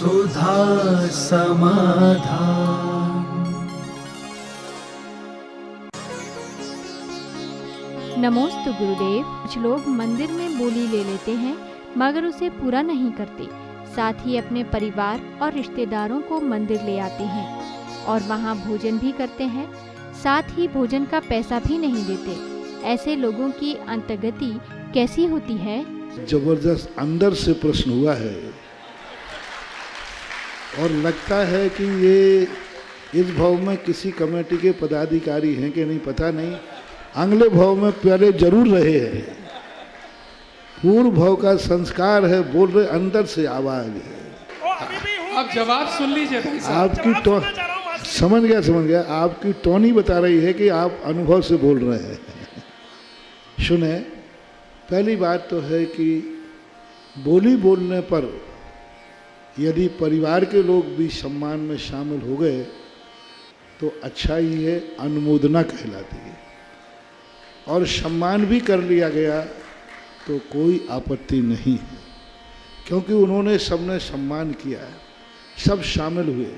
सुधा समाधान। नमोस्तु गुरुदेव। कुछ लोग मंदिर में बोली ले लेते हैं मगर उसे पूरा नहीं करते। साथ ही अपने परिवार और रिश्तेदारों को मंदिर ले आते हैं और वहाँ भोजन भी करते हैं, साथ ही भोजन का पैसा भी नहीं देते। ऐसे लोगों की अंतर्गति कैसी होती है? जबरदस्त अंदर से प्रश्न हुआ है और लगता है कि ये इस भाव में किसी कमेटी के पदाधिकारी हैं कि नहीं पता नहीं, अगले भाव में पहले जरूर रहे हैं। पूर्व भाव का संस्कार है, बोल रहे अंदर से आवाज है। आप जवाब सुन लीजिए भाई साहब। आपकी टोन समझ गया, आपकी टोन ही बता रही है कि आप अनुभव से बोल रहे हैं। सुने, पहली बात तो है कि बोली बोलने पर यदि परिवार के लोग भी सम्मान में शामिल हो गए तो अच्छा ही है, अनुमोदना कहलाती है। और सम्मान भी कर लिया गया तो कोई आपत्ति नहीं है, क्योंकि उन्होंने सबने सम्मान किया है, सब शामिल हुए।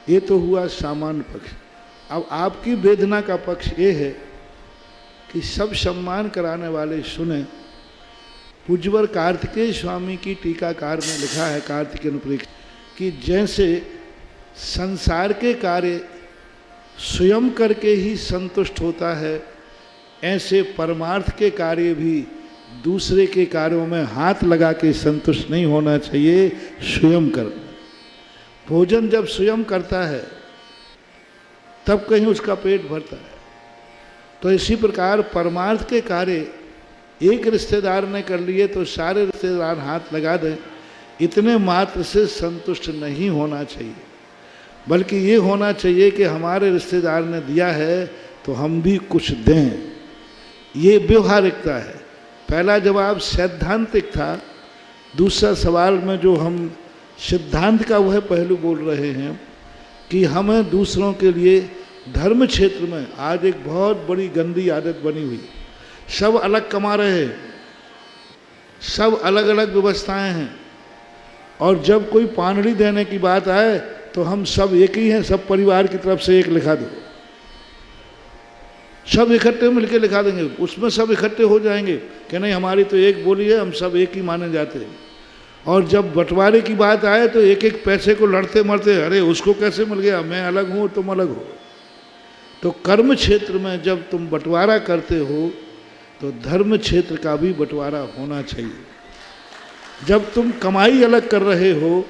ये तो हुआ सामान्य पक्ष। अब आपकी वेदना का पक्ष ये है कि सब सम्मान कराने वाले सुने। पूज्यवर कार्तिकेय स्वामी की टीकाकार में लिखा है, कार्तिकेय अनुप्रेक्ष, कि जैसे संसार के कार्य स्वयं करके ही संतुष्ट होता है, ऐसे परमार्थ के कार्य भी दूसरे के कार्यों में हाथ लगा के संतुष्ट नहीं होना चाहिए, स्वयं करना। भोजन जब स्वयं करता है तब कहीं उसका पेट भरता है। तो इसी प्रकार परमार्थ के कार्य एक रिश्तेदार ने कर लिए तो सारे रिश्तेदार हाथ लगा दें, इतने मात्र से संतुष्ट नहीं होना चाहिए, बल्कि ये होना चाहिए कि हमारे रिश्तेदार ने दिया है तो हम भी कुछ दें। ये व्यवहारिकता है। पहला जवाब सैद्धांतिक था, दूसरा सवाल में जो हम सिद्धांत का वह पहलू बोल रहे हैं कि हमें दूसरों के लिए धर्म क्षेत्र में आज एक बहुत बड़ी गंदी आदत बनी हुई। सब अलग कमा रहे हैं, सब अलग अलग व्यवस्थाएं हैं, और जब कोई पानड़ी देने की बात आए तो हम सब एक ही हैं, सब परिवार की तरफ से एक लिखा दो, सब इकट्ठे मिलके लिखा देंगे, उसमें सब इकट्ठे हो जाएंगे कि नहीं हमारी तो एक बोली है, हम सब एक ही माने जाते हैं। और जब बंटवारे की बात आए तो एक एक पैसे को लड़ते मरते, अरे उसको कैसे मिल गया, मैं अलग हूँ तुम अलग हो। तो कर्म क्षेत्र में जब तुम बंटवारा करते हो तो धर्म क्षेत्र का भी बंटवारा होना चाहिए। जब तुम कमाई अलग कर रहे हो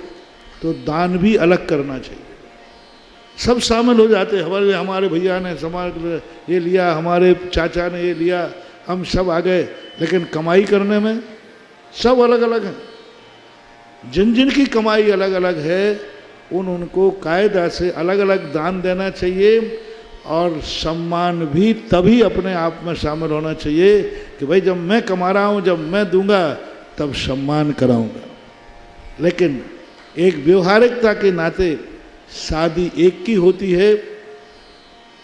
तो दान भी अलग करना चाहिए। सब शामिल हो जाते, हमारे भैया ने समाज ये लिया, हमारे चाचा ने ये लिया, हम सब आ गए, लेकिन कमाई करने में सब अलग अलग हैं। जिन जिन की कमाई अलग अलग है उनको कायदा से अलग अलग दान देना चाहिए, और सम्मान भी तभी अपने आप में शामिल होना चाहिए कि भाई जब मैं कमा रहा हूँ, जब मैं दूंगा तब सम्मान कराऊंगा। लेकिन एक व्यवहारिकता के नाते शादी एक की होती है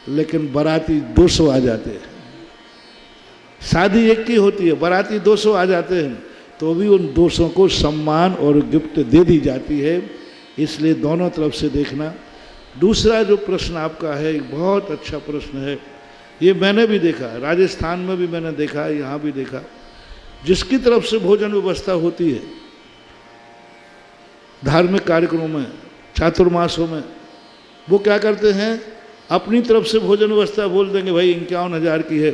लेकिन बाराती 200 आ जाते हैं। शादी एक की होती है, बाराती 200 आ जाते हैं, तो भी उन 200 को सम्मान और गिफ्ट दे दी जाती है। इसलिए दोनों तरफ से देखना। दूसरा जो प्रश्न आपका है एक बहुत अच्छा प्रश्न है, ये मैंने भी देखा, राजस्थान में भी मैंने देखा, यहाँ भी देखा। जिसकी तरफ से भोजन व्यवस्था होती है धार्मिक कार्यक्रमों में, चातुर्मासों में, वो क्या करते हैं, अपनी तरफ से भोजन व्यवस्था बोल देंगे भाई 51,000 की है,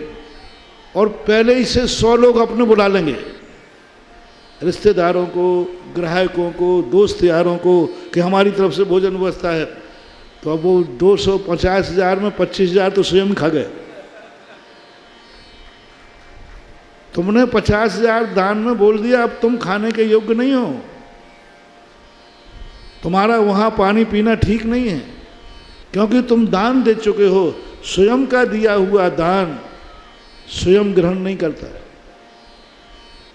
और पहले ही से 100 लोग अपने बुला लेंगे, रिश्तेदारों को, ग्राहकों को, दोस्त यारों को, कि हमारी तरफ से भोजन व्यवस्था है। तो अब वो 250,000 में 25,000 तो स्वयं खा गए। तुमने 50,000 दान में बोल दिया, अब तुम खाने के योग्य नहीं हो, तुम्हारा वहाँ पानी पीना ठीक नहीं है, क्योंकि तुम दान दे चुके हो। स्वयं का दिया हुआ दान स्वयं ग्रहण नहीं करता है।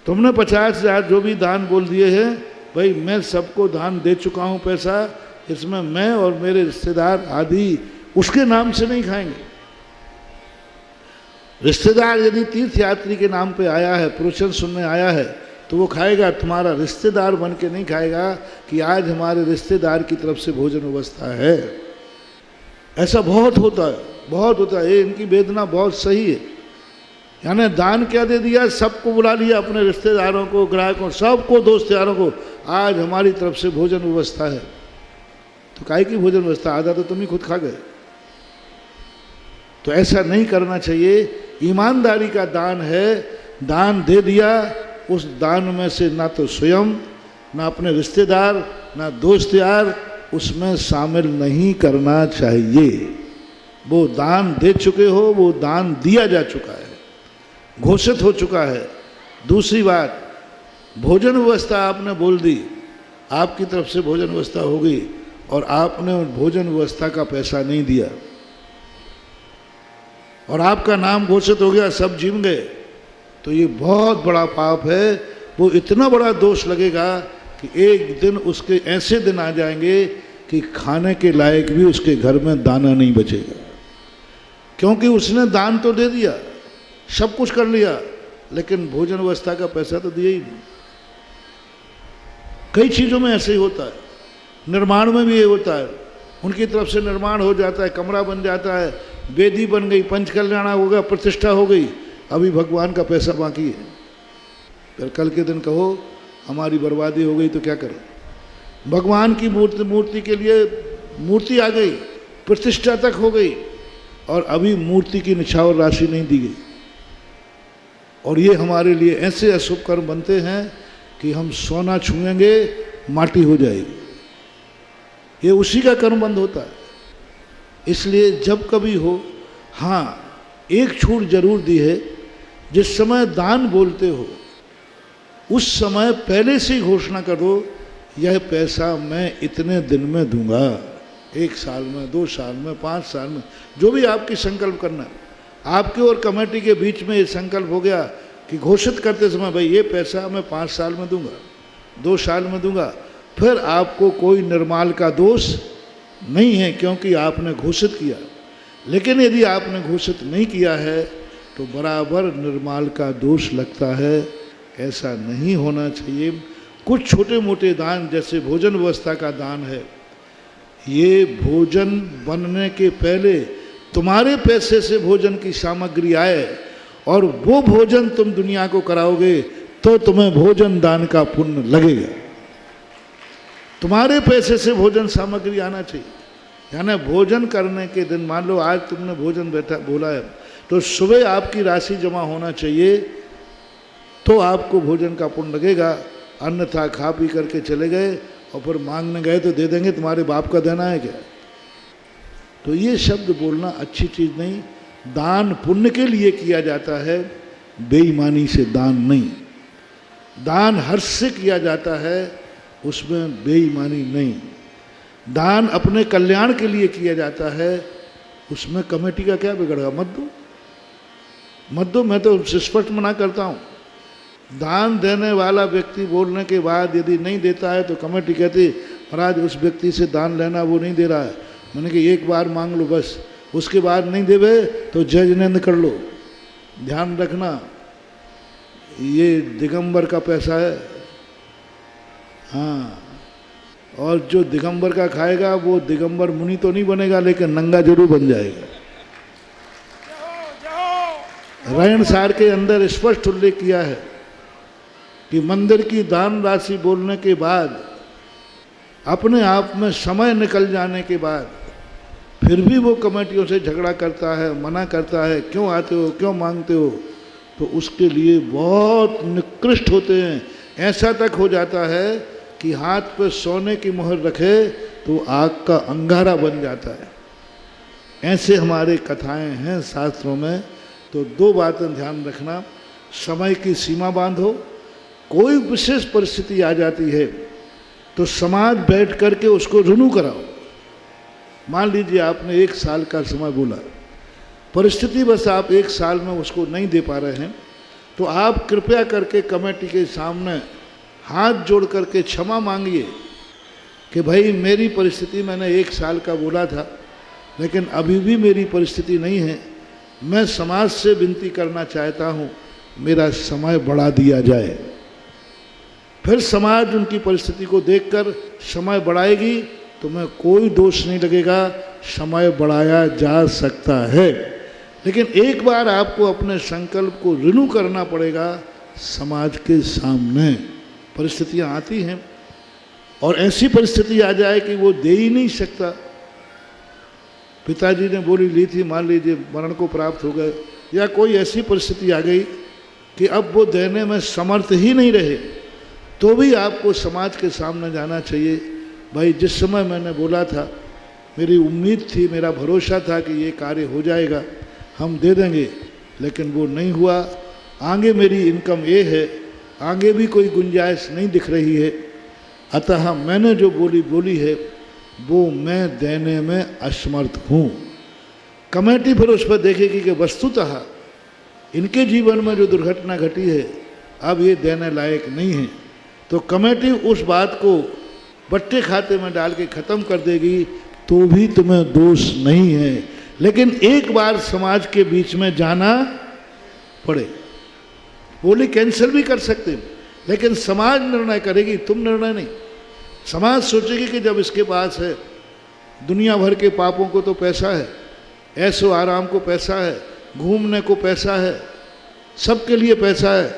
तुमने 50,000 जो भी दान बोल दिए हैं, भाई मैं सबको दान दे चुका हूँ पैसा, इसमें मैं और मेरे रिश्तेदार आदि उसके नाम से नहीं खाएंगे। रिश्तेदार यदि तीर्थ यात्री के नाम पे आया है, प्रवचन सुनने आया है, तो वो खाएगा, तुम्हारा रिश्तेदार बन के नहीं खाएगा कि आज हमारे रिश्तेदार की तरफ से भोजन व्यवस्था है। ऐसा बहुत होता है, बहुत होता है। ये इनकी वेदना बहुत सही है। यानी दान क्या दे दिया, सबको बुला लिया, अपने रिश्तेदारों को, ग्राहकों, सबको, दोस्त यारों को, आज हमारी तरफ से भोजन व्यवस्था है। तो काहे की भोजन व्यवस्था, आधा तो तुम ही खुद खा गए। तो ऐसा नहीं करना चाहिए। ईमानदारी का दान है, दान दे दिया, उस दान में से ना तो स्वयं, ना अपने रिश्तेदार, ना दोस्त यार उसमें शामिल नहीं करना चाहिए। वो दान दे चुके हो, वो दान दिया जा चुका है, घोषित हो चुका है। दूसरी बात, भोजन व्यवस्था आपने बोल दी, आपकी तरफ से भोजन व्यवस्था हो गई और आपने भोजन व्यवस्था का पैसा नहीं दिया और आपका नाम घोषित हो गया, सब जिम गए, तो ये बहुत बड़ा पाप है। वो इतना बड़ा दोष लगेगा कि एक दिन उसके ऐसे दिन आ जाएंगे कि खाने के लायक भी उसके घर में दाना नहीं बचेगा, क्योंकि उसने दान तो दे दिया, सब कुछ कर लिया, लेकिन भोजन व्यवस्था का पैसा तो दिया ही नहीं। कई चीज़ों में ऐसे ही होता है, निर्माण में भी ये होता है। उनकी तरफ से निर्माण हो जाता है, कमरा बन जाता है, वेदी बन गई, पंचकल्याण हो गया, प्रतिष्ठा हो गई, अभी भगवान का पैसा बाकी है। फिर कल के दिन कहो हमारी बर्बादी हो गई तो क्या करें। भगवान की मूर्ति के लिए मूर्ति आ गई, प्रतिष्ठा तक हो गई और अभी मूर्ति की निछावर राशि नहीं दी गई। और ये हमारे लिए ऐसे अशुभ कर्म बनते हैं कि हम सोना छुएंगे माटी हो जाएगी, ये उसी का कर्म बंद होता है। इसलिए जब कभी हो, हाँ एक छूट जरूर दी है, जिस समय दान बोलते हो उस समय पहले से ही घोषणा करो, यह पैसा मैं इतने दिन में दूंगा, 1 साल में, 2 साल में, 5 साल में, जो भी आपकी संकल्प करना है। आपके और कमेटी के बीच में ये संकल्प हो गया कि घोषित करते समय भाई ये पैसा मैं 5 साल में दूंगा, 2 साल में दूंगा, फिर आपको कोई निर्माल का दोष नहीं है, क्योंकि आपने घोषित किया। लेकिन यदि आपने घोषित नहीं किया है तो बराबर निर्माल का दोष लगता है। ऐसा नहीं होना चाहिए। कुछ छोटे मोटे दान, जैसे भोजन व्यवस्था का दान है, ये भोजन बनने के पहले तुम्हारे पैसे से भोजन की सामग्री आए और वो भोजन तुम दुनिया को कराओगे तो तुम्हें भोजन दान का पुण्य लगेगा। तुम्हारे पैसे से भोजन सामग्री आना चाहिए। यानी भोजन करने के दिन, मान लो आज तुमने भोजन बैठा बोला है, तो सुबह आपकी राशि जमा होना चाहिए, तो आपको भोजन का पुण्य लगेगा। अन्यथा खा पी करके चले गए और फिर मांगने गए तो दे देंगे, तुम्हारे बाप का देना है क्या। तो ये शब्द बोलना अच्छी चीज़ नहीं। दान पुण्य के लिए किया जाता है, बेईमानी से दान नहीं। दान हर्ष से किया जाता है, उसमें बेईमानी नहीं। दान अपने कल्याण के लिए किया जाता है, उसमें कमेटी का क्या बिगड़ेगा। मत दो, मत दो, मैं तो स्पष्ट मना करता हूँ। दान देने वाला व्यक्ति बोलने के बाद यदि नहीं देता है तो कमेटी कहती महाराज उस व्यक्ति से दान लेना, वो नहीं दे रहा है। मैंने कि एक बार मांग लो बस, उसके बाद नहीं देवे तो जय जिनेंद्र कर लो। ध्यान रखना, ये दिगंबर का पैसा है। हाँ, और जो दिगंबर का खाएगा वो दिगंबर मुनि तो नहीं बनेगा, लेकिन नंगा जरूर बन जाएगा। रायण सार के अंदर स्पष्ट उल्लेख किया है कि मंदिर की दान राशि बोलने के बाद, अपने आप में समय निकल जाने के बाद, फिर भी वो कमेटियों से झगड़ा करता है, मना करता है, क्यों आते हो, क्यों मांगते हो, तो उसके लिए बहुत निकृष्ट होते हैं। ऐसा तक हो जाता है कि हाथ पे सोने की मोहर रखे तो आग का अंगारा बन जाता है। ऐसे हमारे कथाएं हैं शास्त्रों में। तो 2 बातें ध्यान रखना, समय की सीमा बांधो। कोई विशेष परिस्थिति आ जाती है तो समाज बैठ करके उसको रिन्यू कराओ। मान लीजिए आपने 1 साल का समय बोला, परिस्थिति बस आप 1 साल में उसको नहीं दे पा रहे हैं, तो आप कृपया करके कमेटी के सामने हाथ जोड़ करके क्षमा मांगिए कि भाई मेरी परिस्थिति, मैंने 1 साल का बोला था लेकिन अभी भी मेरी परिस्थिति नहीं है, मैं समाज से विनती करना चाहता हूँ मेरा समय बढ़ा दिया जाए। फिर समाज उनकी परिस्थिति को देखकर समय बढ़ाएगी, तुम्हें कोई दोष नहीं लगेगा, समय बढ़ाया जा सकता है। लेकिन एक बार आपको अपने संकल्प को रिन्यू करना पड़ेगा। समाज के सामने परिस्थितियां आती हैं और ऐसी परिस्थिति आ जाए कि वो दे ही नहीं सकता। पिताजी ने बोली ली थी, मान लीजिए मरण को प्राप्त हो गए, या कोई ऐसी परिस्थिति आ गई कि अब वो देने में समर्थ ही नहीं रहे, तो भी आपको समाज के सामने जाना चाहिए। भाई जिस समय मैंने बोला था, मेरी उम्मीद थी, मेरा भरोसा था कि ये कार्य हो जाएगा, हम दे देंगे, लेकिन वो नहीं हुआ। आगे मेरी इनकम ये है, आगे भी कोई गुंजाइश नहीं दिख रही है, अतः मैंने जो बोली है वो मैं देने में असमर्थ हूँ। कमेटी फिर उस पर देखेगी कि वस्तुतः इनके जीवन में जो दुर्घटना घटी है अब ये देने लायक नहीं है, तो कमेटी उस बात को बट्टे खाते में डाल के ख़त्म कर देगी, तो भी तुम्हें दोष नहीं है। लेकिन एक बार समाज के बीच में जाना पड़े। बोली कैंसिल भी कर सकते हो, लेकिन समाज निर्णय करेगी, तुम निर्णय नहीं। समाज सोचेगी कि जब इसके पास है, दुनिया भर के पापों को तो पैसा है, ऐशो आराम को पैसा है, घूमने को पैसा है, सबके लिए पैसा है,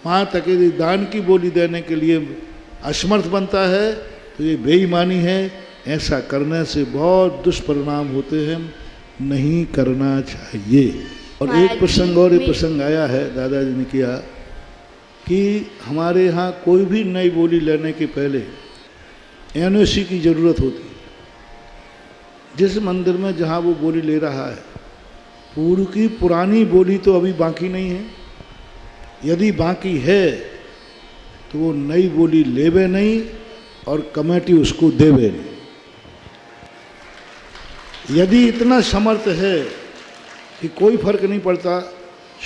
माँ तकेरी दान की बोली देने के लिए असमर्थ बनता है, तो ये बेईमानी है। ऐसा करने से बहुत दुष्परिणाम होते हैं, नहीं करना चाहिए। और एक प्रसंग और एक प्रसंग आया है, दादाजी ने किया कि हमारे यहाँ कोई भी नई बोली लेने के पहले एनओसी की ज़रूरत होती है। जिस मंदिर में जहाँ वो बोली ले रहा है, पूर्व की पुरानी बोली तो अभी बाकी नहीं है, यदि बाकी है तो वो नई बोली लेवे नहीं और कमेटी उसको देवे नहीं। यदि इतना समर्थ है कि कोई फर्क नहीं पड़ता,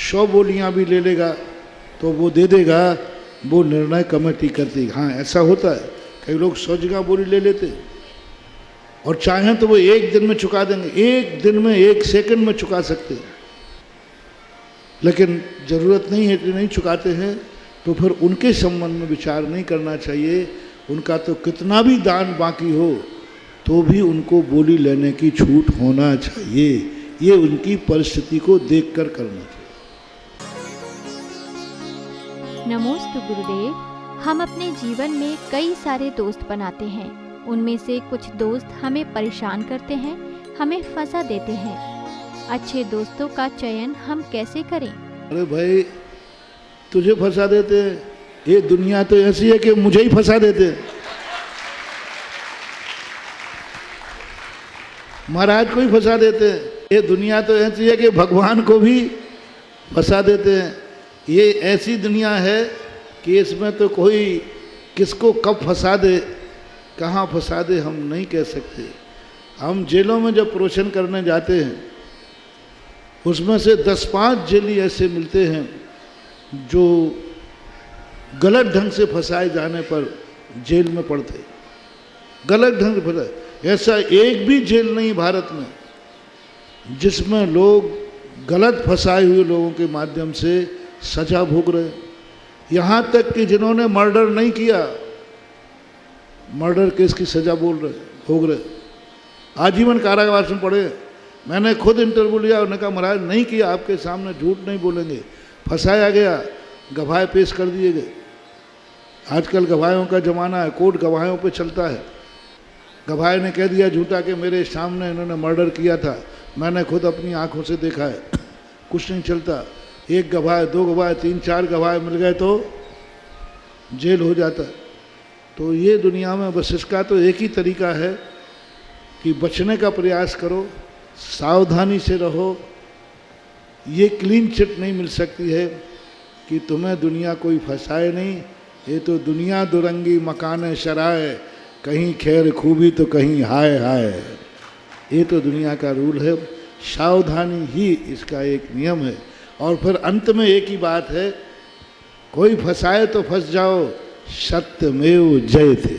100 बोलियां भी ले लेगा तो वो दे देगा, वो निर्णय कमेटी करती। हाँ ऐसा होता है, कई लोग 100 जगह बोली ले लेते और चाहें तो वो एक दिन में चुका देंगे, एक दिन में, एक सेकंड में चुका सकते हैं, लेकिन ज़रूरत नहीं है कि नहीं चुकाते हैं, तो फिर उनके संबंध में विचार नहीं करना चाहिए। उनका तो कितना भी दान बाकी हो तो भी उनको बोली लेने की छूट होना चाहिए। ये उनकी परिस्थिति को देखकर करना चाहिए। नमोस्तु गुरुदेव। हम अपने जीवन में कई सारे दोस्त बनाते हैं, उनमें से कुछ दोस्त हमें परेशान करते हैं, हमें फंसा देते हैं। अच्छे दोस्तों का चयन हम कैसे करें? अरे भाई तुझे फंसा देते हैं, ये दुनिया तो ऐसी है कि मुझे ही फंसा देते हैं। महाराज को ही फंसा देते हैं। ये दुनिया तो ऐसी है कि भगवान को भी फंसा देते हैं। ये ऐसी दुनिया है कि इसमें तो कोई किसको कब फंसा दे, कहाँ फंसा दे, हम नहीं कह सकते। हम जेलों में जब प्रवचन करने जाते हैं, उसमें से 10-5 जेली ऐसे मिलते हैं जो गलत ढंग से फंसाए जाने पर जेल में पड़ते, गलत ढंग से फंसाए। ऐसा एक भी जेल नहीं भारत में जिसमें लोग गलत फंसाए हुए लोगों के माध्यम से सजा भोग रहे। यहाँ तक कि जिन्होंने मर्डर नहीं किया, मर्डर केस की सजा भोग रहे, आजीवन कारावास में पड़े। मैंने खुद इंटरव्यू लिया, उन्होंने कहा महाराज नहीं किया, आपके सामने झूठ नहीं बोलेंगे, फंसाया गया, गवाह पेश कर दिए गए। आजकल गवाहों का ज़माना है, कोर्ट गवाहों पे चलता है। गवाह ने कह दिया झूठा कि मेरे सामने इन्होंने मर्डर किया था, मैंने खुद अपनी आंखों से देखा है, कुछ नहीं चलता। एक गवाह, 2 गवाह, 3-4 गवाह मिल गए तो जेल हो जाता है। तो ये दुनिया में बस इसका तो एक ही तरीका है कि बचने का प्रयास करो, सावधानी से रहो। ये क्लीन चिट नहीं मिल सकती है कि तुम्हें दुनिया कोई फंसाए नहीं। ये तो दुनिया दुरंगी मकान शराय, कहीं खैर खूबी तो कहीं हाय हाय। ये तो दुनिया का रूल है, सावधानी ही इसका एक नियम है। और फिर अंत में एक ही बात है, कोई फंसाए तो फंस जाओ, सत्यमेव जयते।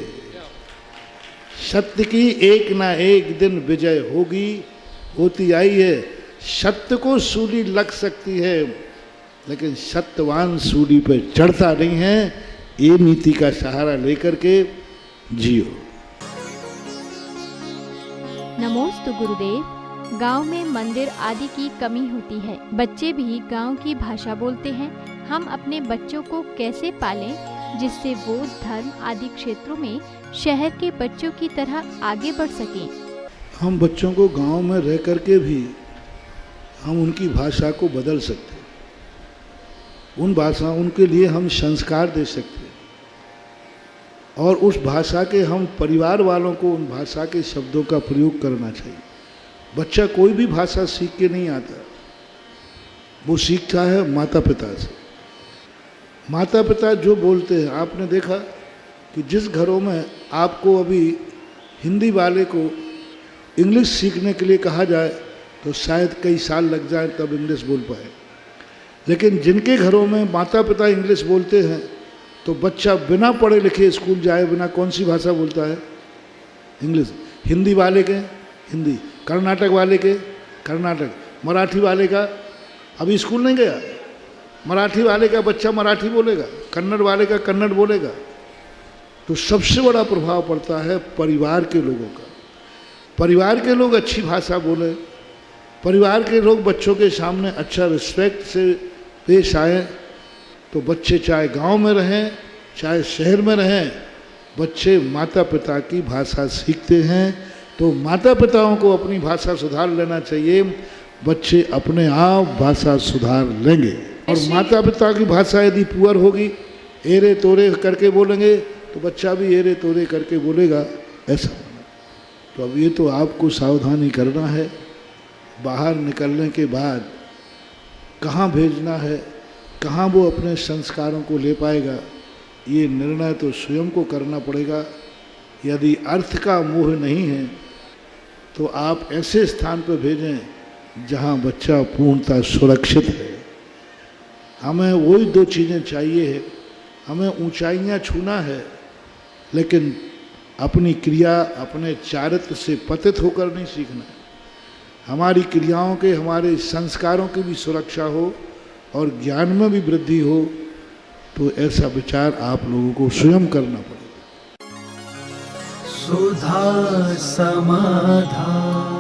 सत्य की एक ना एक दिन विजय होगी, होती आई है। सत्य को सूली लग सकती है, लेकिन सत्यवान सूली पे चढ़ता नहीं है। ये नीति का सहारा लेकर के जियो। नमोस्तु गुरुदेव। गांव में मंदिर आदि की कमी होती है, बच्चे भी गांव की भाषा बोलते हैं। हम अपने बच्चों को कैसे पालें जिससे वो धर्म आदि क्षेत्रों में शहर के बच्चों की तरह आगे बढ़ सकें? हम बच्चों को गांव में रह करके भी हम उनकी भाषा को बदल सकते हैं, उन भाषा उनके लिए हम संस्कार दे सकते हैं, और उस भाषा के हम परिवार वालों को उन भाषा के शब्दों का प्रयोग करना चाहिए। बच्चा कोई भी भाषा सीख के नहीं आता, वो सीखता है माता पिता से। माता पिता जो बोलते हैं, आपने देखा कि जिस घरों में आपको अभी हिंदी वाले को इंग्लिश सीखने के लिए कहा जाए तो शायद कई साल लग जाए तब इंग्लिश बोल पाए, लेकिन जिनके घरों में माता पिता इंग्लिश बोलते हैं तो बच्चा बिना पढ़े लिखे स्कूल जाए बिना कौन सी भाषा बोलता है? इंग्लिश। हिंदी वाले के हिंदी, कर्नाटक वाले के कर्नाटक, मराठी वाले का अभी स्कूल नहीं गया, मराठी वाले का बच्चा मराठी बोलेगा, कन्नड़ वाले का कन्नड़ बोलेगा। तो सबसे बड़ा प्रभाव पड़ता है परिवार के लोगों का। परिवार के लोग अच्छी भाषा बोले, परिवार के लोग बच्चों के सामने अच्छा रिस्पेक्ट से पेश आए, तो बच्चे चाहे गांव में रहें चाहे शहर में रहें, बच्चे माता पिता की भाषा सीखते हैं। तो माता पिताओं को अपनी भाषा सुधार लेना चाहिए, बच्चे अपने आप भाषा सुधार लेंगे। और माता पिता की भाषा यदि पुअर होगी, एरे तोरे करके बोलेंगे, तो बच्चा भी एरे तोरे करके बोलेगा, ऐसा। तो अब ये तो आपको सावधानी करना है। बाहर निकलने के बाद कहाँ भेजना है, कहाँ वो अपने संस्कारों को ले पाएगा, ये निर्णय तो स्वयं को करना पड़ेगा। यदि अर्थ का मोह नहीं है तो आप ऐसे स्थान पर भेजें जहाँ बच्चा पूर्णतः सुरक्षित है। हमें वही दो चीज़ें चाहिए है, हमें ऊंचाइयाँ छूना है, लेकिन अपनी क्रिया अपने चारित्र से पतित होकर नहीं सीखना है। हमारी क्रियाओं के, हमारे संस्कारों की भी सुरक्षा हो और ज्ञान में भी वृद्धि हो, तो ऐसा विचार आप लोगों को स्वयं करना पड़ेगा। सुधा समाधान।